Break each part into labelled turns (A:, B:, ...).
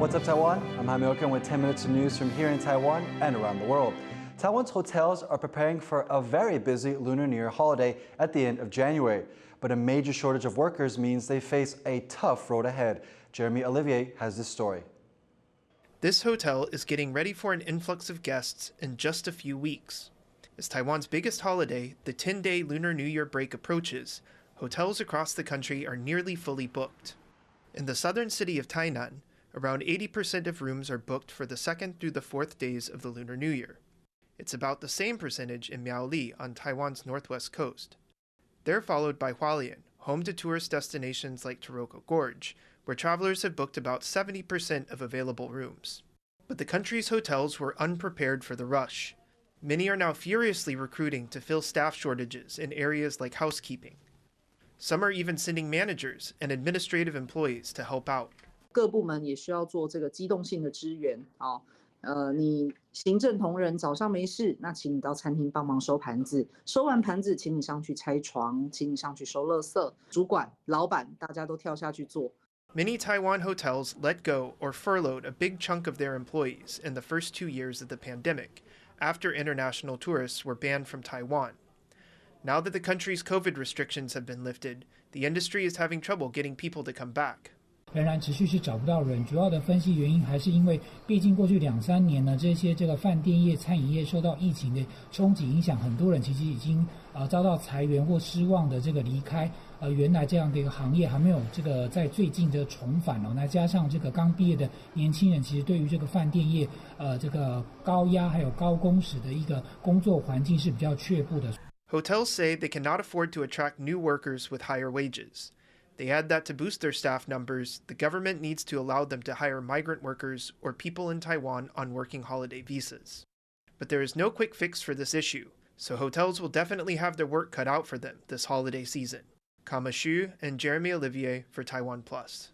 A: What's up, Taiwan? I'm Jaime Oken with 10 minutes of news from here in Taiwan and around the world. Taiwan's hotels are preparing for a very busy Lunar New Year holiday at the end of January. But a major shortage of workers means they face a tough road ahead. Jeremy Olivier has this story.
B: This hotel is getting ready for an influx of guests in just a few weeks. As Taiwan's biggest holiday, the 10-day Lunar New Year break approaches, hotels across the country are nearly fully booked. In the southern city of Tainan, around 80% of rooms are booked for the 2nd through the 4th days of the Lunar New Year. It's about the same percentage in Miaoli on Taiwan's northwest coast. They're followed by Hualien, home to tourist destinations like Taroko Gorge, where travelers have booked about 70% of available rooms. But the country's hotels were unprepared for the rush. Many are now furiously recruiting to fill staff shortages in areas like housekeeping. Some are even sending managers and administrative employees to help out.
C: 各部门也需要做这个机动性的支援你行政同仁早上没事，那请你到餐厅帮忙收盘子，收完盘子，请你上去拆床，请你上去收垃圾。主管、老板，大家都跳下去做。
B: Many Taiwan hotels let go or furloughed a big chunk of their employees in the first 2 years of the pandemic, after international tourists were banned from Taiwan. Now that the country's COVID restrictions have been lifted, the industry is having trouble getting people to come back.
D: 仍然持续是找不到人，主要的分析原因还是因为，毕竟过去2-3年呢，这个饭店业、餐饮业受到疫情的冲击影响，很多人其实已经遭到裁员或失望的这个离开。原来这样的一个行业还没有这个在最近的重返那加上这个刚毕业的年轻人，其实对于这个饭店业这个高压还有高工时的一个工作环境是比较却步的。
B: Hotels say they cannot afford to attract new workers with higher wages. They add that to boost their staff numbers, the government needs to allow them to hire migrant workers or people in Taiwan on working holiday visas. But there is no quick fix for this issue, so hotels will definitely have their work cut out for them this holiday season. Kaohsiung and Jeremy Olivier for TaiwanPlus.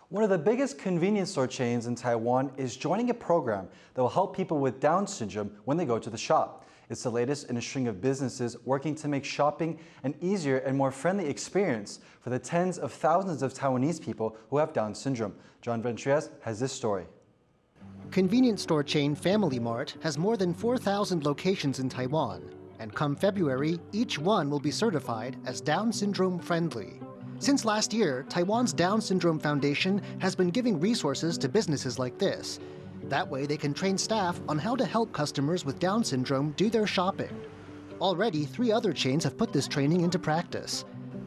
A: One of the biggest convenience store chains in Taiwan is joining a program that will help people with Down syndrome when they go to the shop. It's the latest in a string of businesses working to make shopping an easier and more friendly experience for the tens of thousands of Taiwanese people who have Down syndrome. John Ventriez has this story.
E: Convenience store chain Family Mart has more than 4,000 locations in Taiwan, and come February, each one will be certified as Down syndrome friendly. Since last year, Taiwan's Down Syndrome Foundation has been giving resources to businesses like this. That way they can train staff on how to help customers with Down syndrome do their shopping. Already, 3 other chains have put this training into practice.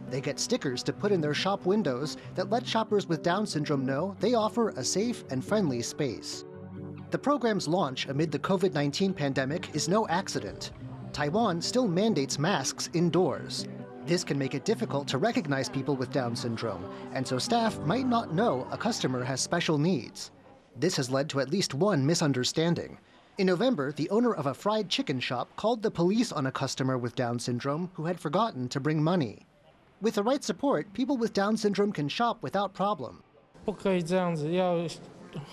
E: They get stickers to put in their shop windows that let shoppers with Down syndrome know they offer a safe and friendly space. The program's launch amid the COVID-19 pandemic is no accident. Taiwan still mandates masks indoors. This can make it difficult to recognize people with Down syndrome, and so staff might not know a customer has special needs. This has led to at least one misunderstanding. In November, the owner of a fried chicken shop called the police on a customer with Down syndrome who had forgotten to bring money. With the right support, people with Down syndrome can shop without problem.
F: 不可以这样子，要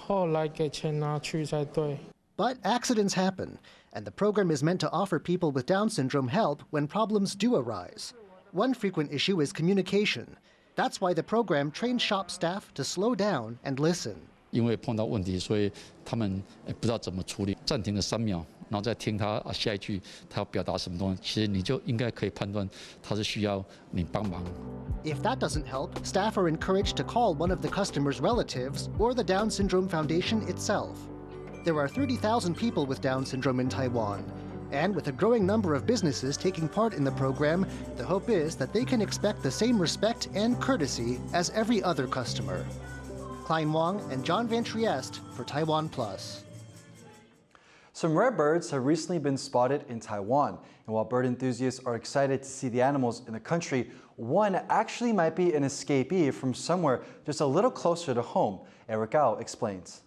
F: 后来给钱拿去才对。
E: But accidents happen, and the program is meant to offer people with Down syndrome help when problems do arise. One frequent issue is communication. That's why the program trains shop staff to slow down and listen.
G: 因为碰到问题，所以他们不知道怎么处理。暂停了3秒，然后再听他下一句他要表达什么东西，其实你就应该可以判断他是需要你帮忙。
E: If that doesn't help, staff are encouraged to call one of the customer's relatives or the Down Syndrome Foundation itself. There are 30,000 people with Down syndrome in Taiwan, and with a growing number of businesses taking part in the program, the hope is that they can expect the same respect and courtesy as every other customer. Klein Wang and John Van Trieste for TaiwanPlus.
A: Some rare birds have recently been spotted in Taiwan, and while bird enthusiasts are excited to see the animals in the country, one actually might be an escapee from somewhere just a little closer to home. Eric Gao explains.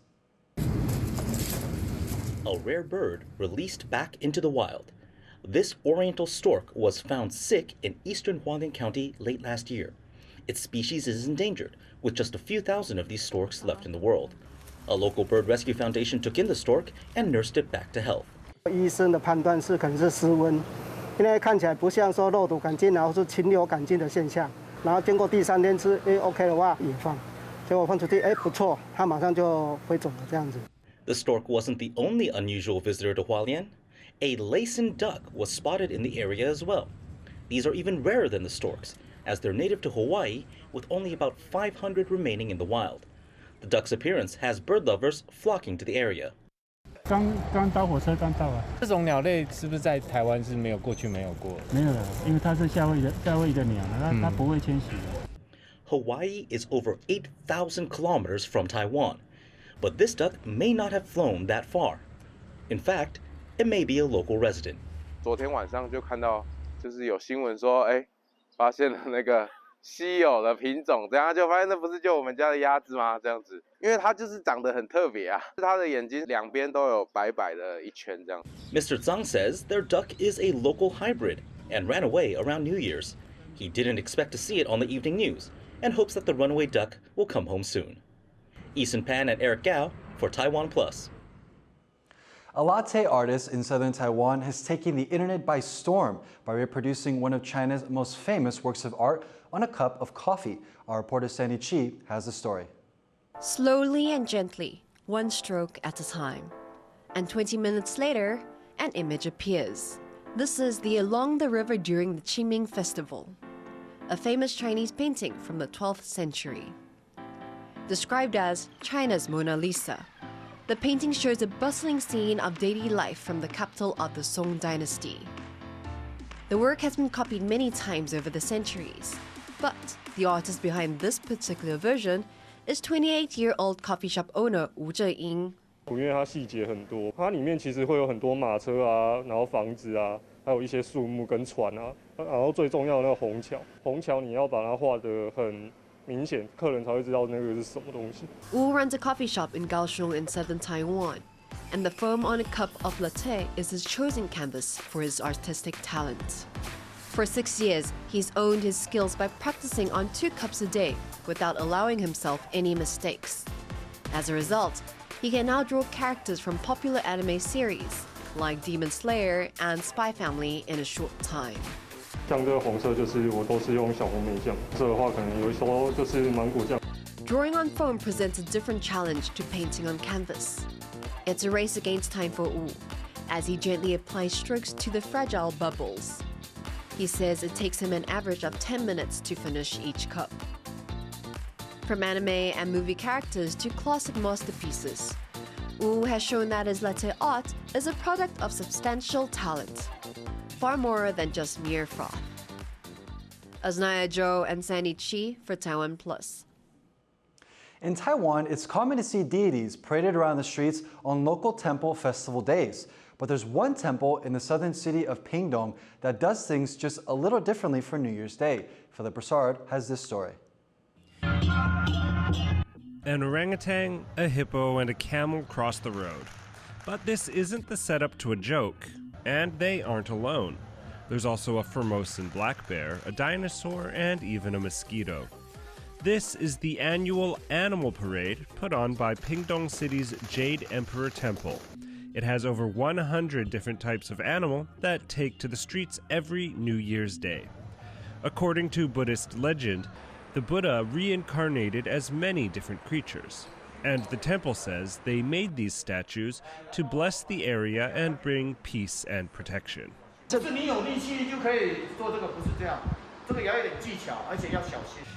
H: A rare bird released back into the wild. This oriental stork was found sick in eastern Hualien County late last year. Its species is endangered, with just a few thousand of these storks left in the world. A local bird rescue foundation took in the stork and nursed it back to health.
I: 医生的判断是可能是失温，因为看起来不像说肉毒杆菌，然后是禽流感菌的现象。然后经过第3天吃，OK 的话也放。结果放出去，哎，不错，它马上就飞走了这样子。
H: The stork wasn't the only unusual visitor to Hualien. A Laysan duck was spotted in the area as well. These are even rarer than the storks, as they're native to Hawaii, with only about 500 remaining in the wild. The duck's appearance has bird lovers flocking to the area.
J: 刚到火车刚到啊。
K: 这种鸟类是不是在台湾是没有过去没有过？
J: 没有了，因为它是夏威夷的鸟，它不会迁徙的。
H: Hawaii is over 8,000 kilometers from Taiwan, but this duck may not have flown that far. In fact, it may be a local resident.
L: 昨天晚上就看到，就是有新闻说，发现了那个稀有的品种，这样就发现那不是就我们家的鸭子吗？这样子，因为它就是长得很特别啊，它的眼睛两边都有白白的一圈这样。
H: Mr. Zhang says their duck is a local hybrid and ran away around New Year's. He didn't expect to see it on the evening news and hopes that the runaway duck will come home soon. Eason Pan and Eric Gao for TaiwanPlus.
A: A latte artist in southern Taiwan has taken the internet by storm by reproducing one of China's most famous works of art on a cup of coffee. Our reporter Sandy Chi has the story.
M: Slowly and gently, one stroke at a time. And 20 minutes later, an image appears. This is the Along the River During the Qingming Festival, a famous Chinese painting from the 12th century. Described as China's Mona Lisa, the painting shows a bustling scene of daily life from the capital of the Song dynasty. The work has been copied many times over the centuries, but the artist behind this particular version is 28-year-old coffee shop owner Wu Zheying.
N: 因为它细节很多，它里面其实会有很多马车啊，然后房子啊，还有一些树木跟船啊，然后最重要的那个虹桥，虹桥你要把它画得很明显，客人才会知道那个是什么东西。
M: Wu runs a coffee shop in Kaohsiung in southern Taiwan, and the foam on a cup of latte is his chosen canvas for his artistic talent. For 6 years, he's honed his skills by practicing on 2 cups a day without allowing himself any mistakes. As a result, he can now draw characters from popular anime series like Demon Slayer and Spy Family in a short time.
N: 像这个红色就是我都是用小红莓酱，这的话可能有时候就是芒果酱。
M: Drawing on foam presents a different challenge to painting on canvas. It's a race against time for Wu, as he gently applies strokes to the fragile bubbles. He says it takes him an average of 10 minutes to finish each cup. From anime and movie characters to classic masterpieces, Wu has shown that his latte art is a product of substantial talent, far more than just mere froth. Aznaya Zhou and Sandy Chi for TaiwanPlus.
A: In Taiwan, it's common to see deities paraded around the streets on local temple festival days. But there's one temple in the southern city of Pingtung that does things just a little differently for New Year's Day. Philip Broussard has this story.
O: An orangutan, a hippo, and a camel cross the road. But this isn't the setup to a joke, and they aren't alone. There's also a Formosan black bear, a dinosaur, and even a mosquito. This is the annual animal parade put on by Pingtung City's Jade Emperor Temple. It has over 100 different types of animal that take to the streets every New Year's Day. According to Buddhist legend, the Buddha reincarnated as many different creatures, and the temple says they made these statues to bless the area and bring peace and protection.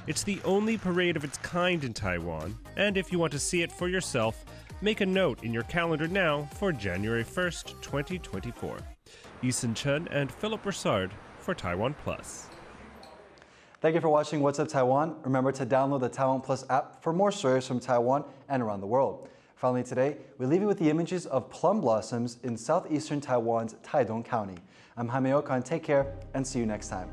O: It's the only parade of its kind in Taiwan, and if you want to see it for yourself, make a note in your calendar now for January 1st, 2024. Eason Chen and Philip Broussard for TaiwanPlus.
A: Thank you for watching What's Up Taiwan. Remember to download the TaiwanPlus app for more stories from Taiwan and around the world. Finally today, we leave you with the images of plum blossoms in southeastern Taiwan's Taidong County. I'm Jaime Okan. Take care and see you next time.